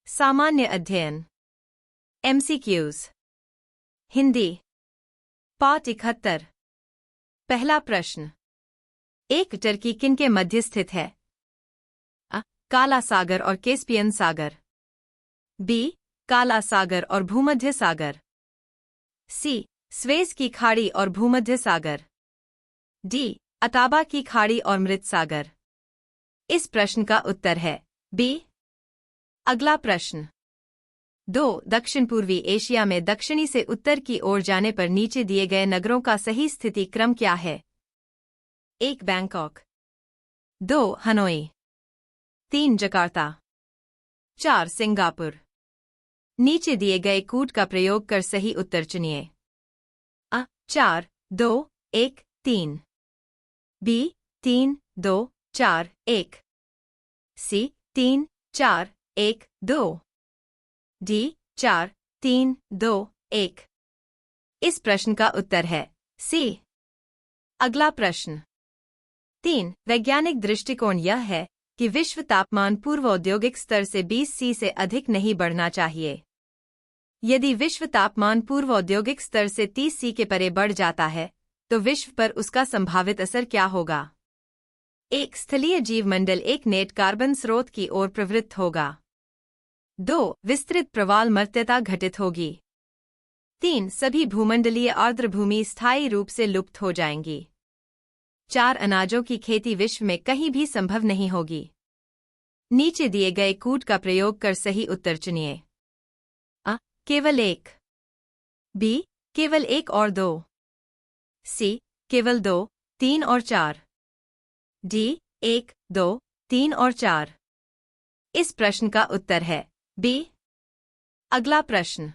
सामान्य अध्ययन MCQs हिंदी पाठ 71। पहला प्रश्न, एक टर्की किन के मध्य स्थित है? अ. काला सागर और कैस्पियन सागर। बी. काला सागर और भूमध्य सागर। सी. स्वेज की खाड़ी और भूमध्य सागर। डी. अटाबा की खाड़ी और मृत सागर। इस प्रश्न का उत्तर है बी। अगला प्रश्न, 2. दक्षिण पूर्वी एशिया में दक्षिणी से उत्तर की ओर जाने पर नीचे दिए गए नगरों का सही स्थिति क्रम क्या है? 1. बैंकॉक, 2. हनोई, 3. जकार्ता, 4. सिंगापुर। नीचे दिए गए कूट का प्रयोग कर सही उत्तर चुनिए। अ. 4, 2, 1, 3। बी. 3, 2, 4, 1। सी. 3, 4, 1, 2। डी. 4, 3, 2, 1। इस प्रश्न का उत्तर है सी। अगला प्रश्न, 3. वैज्ञानिक दृष्टिकोण यह है कि विश्व तापमान पूर्व औद्योगिक स्तर से 20 सी से अधिक नहीं बढ़ना चाहिए। यदि विश्व तापमान पूर्व औद्योगिक स्तर से 30 सी के परे बढ़ जाता है तो विश्व पर उसका संभावित असर क्या होगा? 1. स्थलीय जीवमंडल एक नेट कार्बन स्रोत की ओर प्रवृत्त होगा। 2. विस्तृत प्रवाल मर्त्यता घटित होगी। 3. सभी भूमंडलीय आर्द्रभूमि स्थायी रूप से लुप्त हो जाएंगी। 4. अनाजों की खेती विश्व में कहीं भी संभव नहीं होगी। नीचे दिए गए कूट का प्रयोग कर सही उत्तर चुनिए। अ. केवल 1। बी. केवल 1 और 2। सी. केवल 2, 3 और 4। डी. 1, 2, 3 और 4। इस प्रश्न का उत्तर है बी। अगला प्रश्न,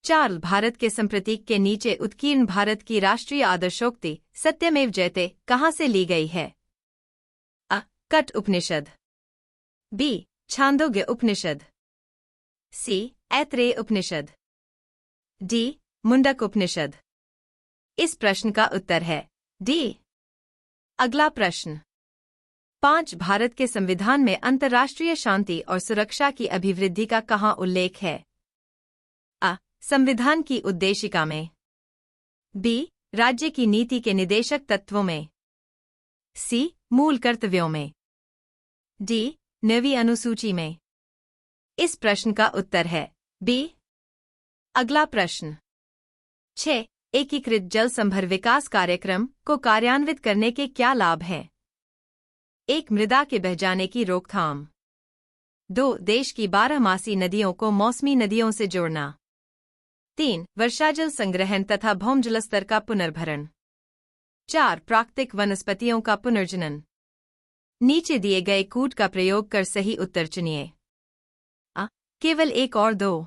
चार्ल भारत के संप्रतीक के नीचे उत्कीर्ण भारत की राष्ट्रीय आदर्शोक्ति सत्यमेव जयते कहाँ से ली गई है? अ. कट उपनिषद, बी. छांदोग्य उपनिषद, सी. ऐत्रेय उपनिषद, डी. मुंडक उपनिषद। इस प्रश्न का उत्तर है डी। अगला प्रश्न, 5. भारत के संविधान में अंतर्राष्ट्रीय शांति और सुरक्षा की अभिवृद्धि का कहाँ उल्लेख है? अ. संविधान की उद्देशिका में, बी. राज्य की नीति के निदेशक तत्वों में, सी. मूल कर्तव्यों में, डी. 9वीं अनुसूची में। इस प्रश्न का उत्तर है बी। अगला प्रश्न, 6. एकीकृत जल संभर विकास कार्यक्रम को कार्यान्वित करने के क्या लाभ हैं? 1. मृदा के बह जाने की रोकथाम। 2. देश की 12 नदियों को मौसमी नदियों से जोड़ना। 3. वर्षाजल संग्रहण तथा भौम जलस्तर का पुनर्भरण। 4. प्राकृतिक वनस्पतियों का पुनर्जनन। नीचे दिए गए कूट का प्रयोग कर सही उत्तर चुनिए। अ. केवल 1 और 2।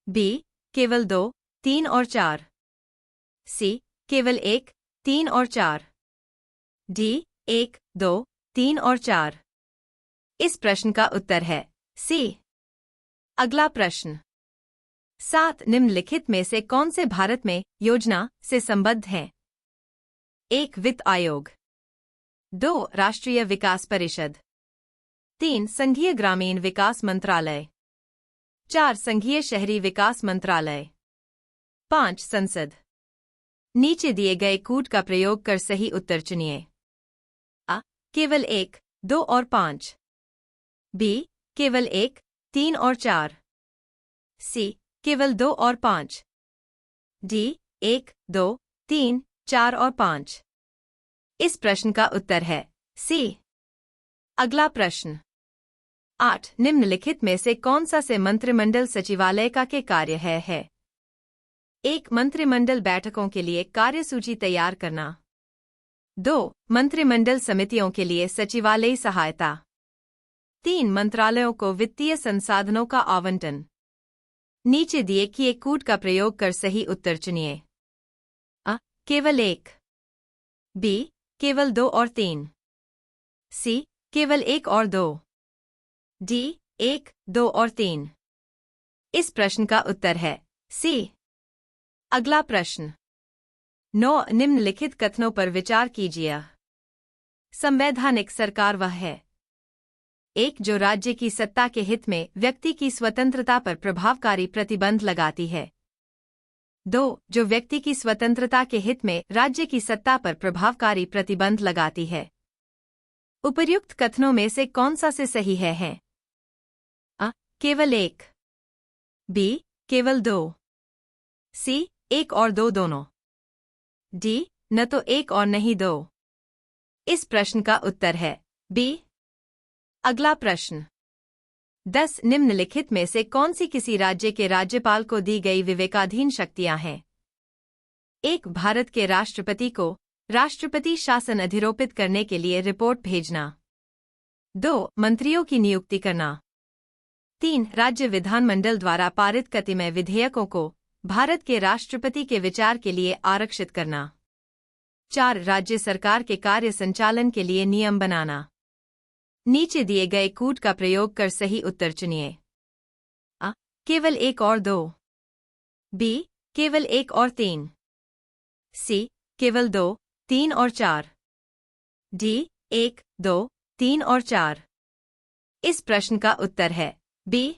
बी. केवल 2, 3 और 4। सी. केवल 1, 3 और 4। डी. 1, 2, 3 और 4। इस प्रश्न का उत्तर है सी। अगला प्रश्न, 7. निम्नलिखित में से कौन से भारत में योजना से संबद्ध हैं? 1. वित्त आयोग, 2. राष्ट्रीय विकास परिषद, 3. संघीय ग्रामीण विकास मंत्रालय, 4. संघीय शहरी विकास मंत्रालय, 5. संसद। नीचे दिए गए कूट का प्रयोग कर सही उत्तर चुनिए। अ. केवल 1, 2 और 5। बी. केवल 1, 3 और 4। सी. केवल 2 और 5। डी. 1, 2, 3, 4 और 5। इस प्रश्न का उत्तर है सी। अगला प्रश्न, 8. निम्नलिखित में से कौन सा से मंत्रिमंडल सचिवालय का के कार्य है? 1. मंत्रिमंडल बैठकों के लिए कार्यसूची तैयार करना। 2. मंत्रिमंडल समितियों के लिए सचिवालयी सहायता। 3. मंत्रालयों को वित्तीय संसाधनों का आवंटन। नीचे दिए किए कूट का प्रयोग कर सही उत्तर चुनिए। अ. केवल 1। बी. केवल 2 और 3। सी. केवल 1 और 2। डी. 1, 2 और 3। इस प्रश्न का उत्तर है सी। अगला प्रश्न, 9. निम्नलिखित कथनों पर विचार कीजिए। संवैधानिक सरकार वह है। एक जो राज्य की सत्ता के हित में व्यक्ति की स्वतंत्रता पर प्रभावकारी प्रतिबंध लगाती है। 2 जो व्यक्ति की स्वतंत्रता के हित में राज्य की सत्ता पर प्रभावकारी प्रतिबंध लगाती है। उपर्युक्त कथनों में से कौन सा से सही है? अ. केवल एक। बी. केवल 2। सी. 1 और 2 दोनों। डी. न तो 1 और नहीं 2। इस प्रश्न का उत्तर है बी। अगला प्रश्न 10 निम्नलिखित में से कौन सी किसी राज्य के राज्यपाल को दी गई विवेकाधीन शक्तियां हैं? 1 भारत के राष्ट्रपति को राष्ट्रपति शासन अधिरोपित करने के लिए रिपोर्ट भेजना। 2 मंत्रियों की नियुक्ति करना। 3 राज्य विधानमंडल द्वारा पारित कतिमय विधेयकों को भारत के राष्ट्रपति के विचार के लिए आरक्षित करना। 4 राज्य सरकार के कार्य संचालन के लिए नियम बनाना। नीचे दिए गए कूट का प्रयोग कर सही उत्तर चुनिए। अ. केवल 1 और 2। बी. केवल 1 और 3। सी. केवल 2, 3 और 4। डी. 1, 2, 3 और 4। इस प्रश्न का उत्तर है बी।